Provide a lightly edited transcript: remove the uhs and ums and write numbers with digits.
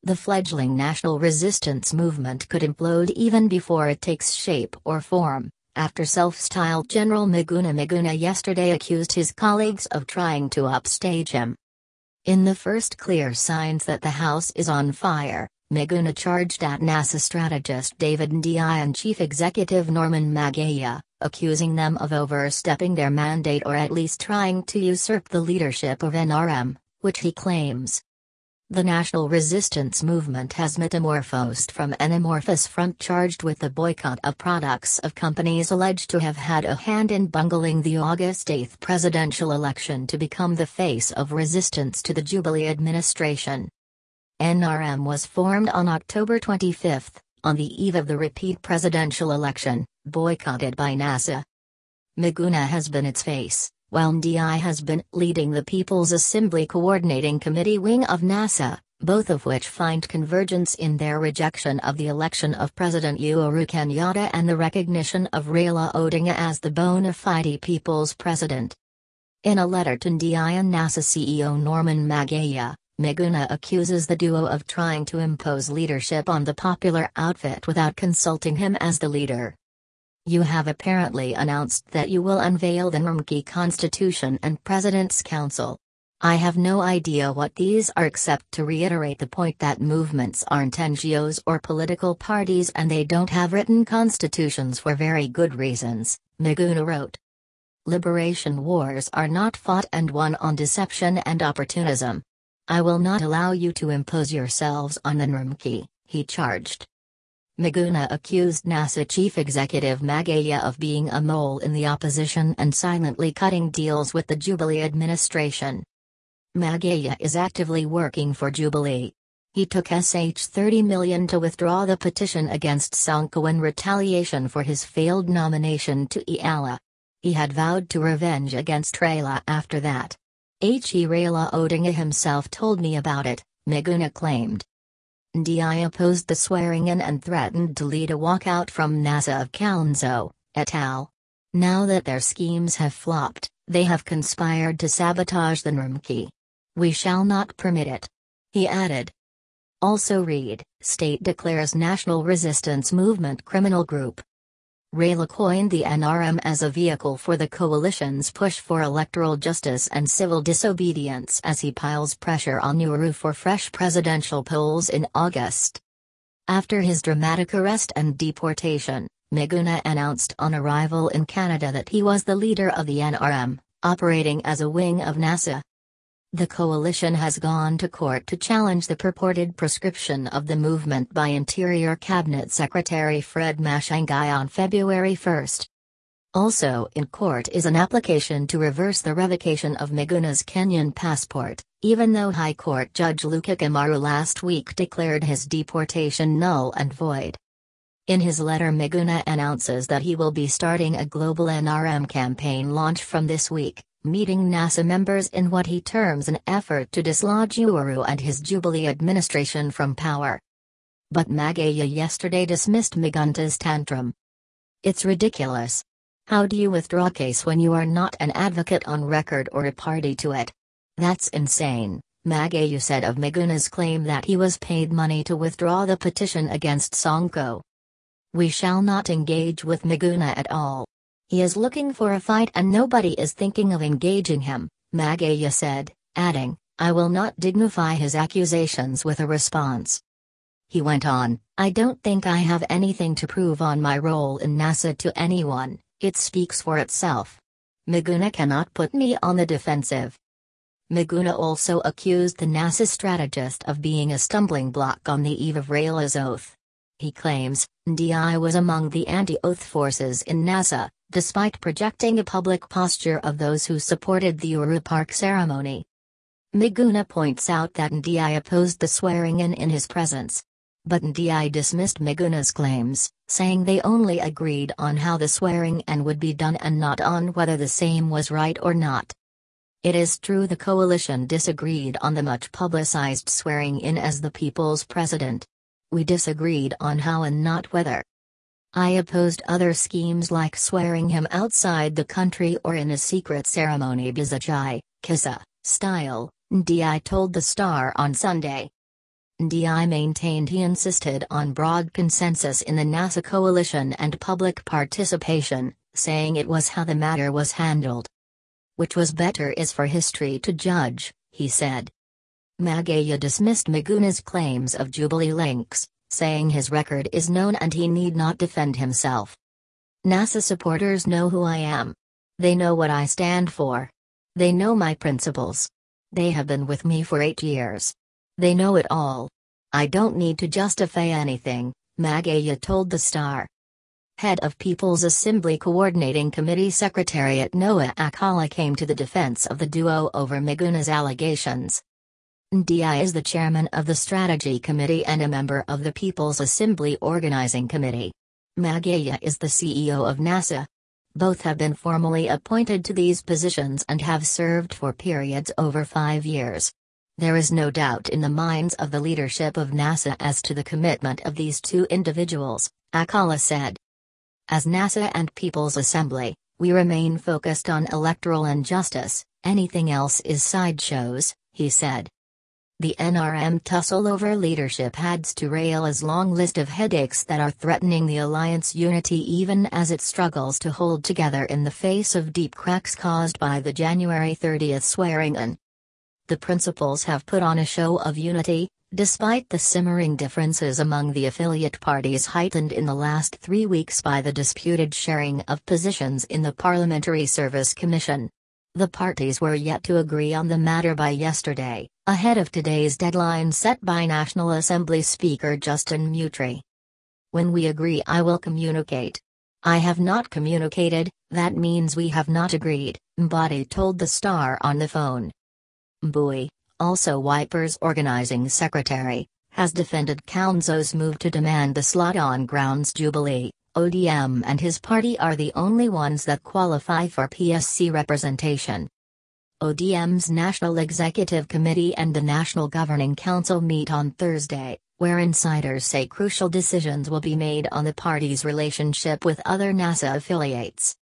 The fledgling national resistance movement could implode even before it takes shape or form, after self-styled General Miguna Miguna yesterday accused his colleagues of trying to upstage him. In the first clear signs that the house is on fire, Miguna charged at NASA strategist David Ndii and Chief Executive Norman Magaya, accusing them of overstepping their mandate or at least trying to usurp the leadership of NRM, which he claims. The national resistance movement has metamorphosed from an amorphous front charged with the boycott of products of companies alleged to have had a hand in bungling the August 8 presidential election to become the face of resistance to the Jubilee administration. NRM was formed on October 25, on the eve of the repeat presidential election, boycotted by NASA. Miguna has been its face, while Ndii has been leading the People's Assembly Coordinating Committee wing of NASA, both of which find convergence in their rejection of the election of President Uhuru Kenyatta and the recognition of Raila Odinga as the bona fide people's president. In a letter to Ndii and NASA CEO Norman Magaya, Miguna accuses the duo of trying to impose leadership on the popular outfit without consulting him as the leader. You have apparently announced that you will unveil the Nrmki Constitution and President's Council. I have no idea what these are except to reiterate the point that movements aren't NGOs or political parties and they don't have written constitutions for very good reasons, Miguna wrote. Liberation wars are not fought and won on deception and opportunism. I will not allow you to impose yourselves on the Nrmki, he charged. Miguna accused NASA Chief Executive Magaya of being a mole in the opposition and silently cutting deals with the Jubilee administration. Magaya is actively working for Jubilee. He took $30 million to withdraw the petition against Sonko in retaliation for his failed nomination to EALA. He had vowed to revenge against Raila after that. Raila Odinga himself told me about it, Miguna claimed. Ndii opposed the swearing-in and threatened to lead a walkout from NASA of Kalonzo, et al. Now that their schemes have flopped, they have conspired to sabotage the Nrmki. We shall not permit it. He added. Also read, State declares National Resistance Movement criminal group. Raila coined the NRM as a vehicle for the coalition's push for electoral justice and civil disobedience as he piles pressure on Uhuru for fresh presidential polls in August. After his dramatic arrest and deportation, Miguna announced on arrival in Canada that he was the leader of the NRM, operating as a wing of NASA. The coalition has gone to court to challenge the purported proscription of the movement by Interior Cabinet Secretary Fred Matiang'i on February 1. Also in court is an application to reverse the revocation of Miguna's Kenyan passport, even though High Court Judge Luka Kamaru last week declared his deportation null and void. In his letter, Miguna announces that he will be starting a global NRM campaign launch from this week, meeting NASA members in what he terms an effort to dislodge Uhuru and his Jubilee administration from power. But Magaya yesterday dismissed Miguna's tantrum. It's ridiculous. How do you withdraw a case when you are not an advocate on record or a party to it? That's insane, Magaya said of Miguna's claim that he was paid money to withdraw the petition against Sonko. We shall not engage with Miguna at all. He is looking for a fight and nobody is thinking of engaging him, Magaya said, adding, I will not dignify his accusations with a response. He went on, I don't think I have anything to prove on my role in NASA to anyone, it speaks for itself. Miguna cannot put me on the defensive. Miguna also accused the NASA strategist of being a stumbling block on the eve of Raila's oath. He claims, Ndii was among the anti-oath forces in NASA, despite projecting a public posture of those who supported the Uhuru Park ceremony. Miguna points out that Ndii opposed the swearing-in his presence. But Ndii dismissed Miguna's claims, saying they only agreed on how the swearing-in would be done and not on whether the same was right or not. It is true the coalition disagreed on the much-publicized swearing-in as the people's president. We disagreed on how and not whether. I opposed other schemes like swearing him outside the country or in a secret ceremony Bizajai, Kisa, style, Ndii told the Star on Sunday. Ndii maintained he insisted on broad consensus in the NASA coalition and public participation, saying it was how the matter was handled. Which was better is for history to judge, he said. Magaya dismissed Miguna's claims of Jubilee links, saying his record is known and he need not defend himself. NASA supporters know who I am. They know what I stand for. They know my principles. They have been with me for 8 years. They know it all. I don't need to justify anything, Magaya told the Star. Head of People's Assembly Coordinating Committee Secretariat Noah Akala came to the defense of the duo over Miguna's allegations. Ndii is the chairman of the Strategy Committee and a member of the People's Assembly Organizing Committee. Magaya is the CEO of NASA. Both have been formally appointed to these positions and have served for periods over 5 years. There is no doubt in the minds of the leadership of NASA as to the commitment of these two individuals, Akala said. As NASA and People's Assembly, we remain focused on electoral injustice, anything else is sideshows, he said. The NRM tussle over leadership adds to Raila's long list of headaches that are threatening the alliance unity even as it struggles to hold together in the face of deep cracks caused by the January 30 swearing-in. The principals have put on a show of unity, despite the simmering differences among the affiliate parties heightened in the last 3 weeks by the disputed sharing of positions in the Parliamentary Service Commission. The parties were yet to agree on the matter by yesterday, ahead of today's deadline set by National Assembly Speaker Justin Mutri. When we agree, I will communicate. I have not communicated, that means we have not agreed, Ndii told the Star on the phone. Ndii, also Wiper's organizing secretary, has defended Council's move to demand the slot on grounds Jubilee, ODM and his party are the only ones that qualify for PSC representation. ODM's National Executive Committee and the National Governing Council meet on Thursday, where insiders say crucial decisions will be made on the party's relationship with other NASA affiliates.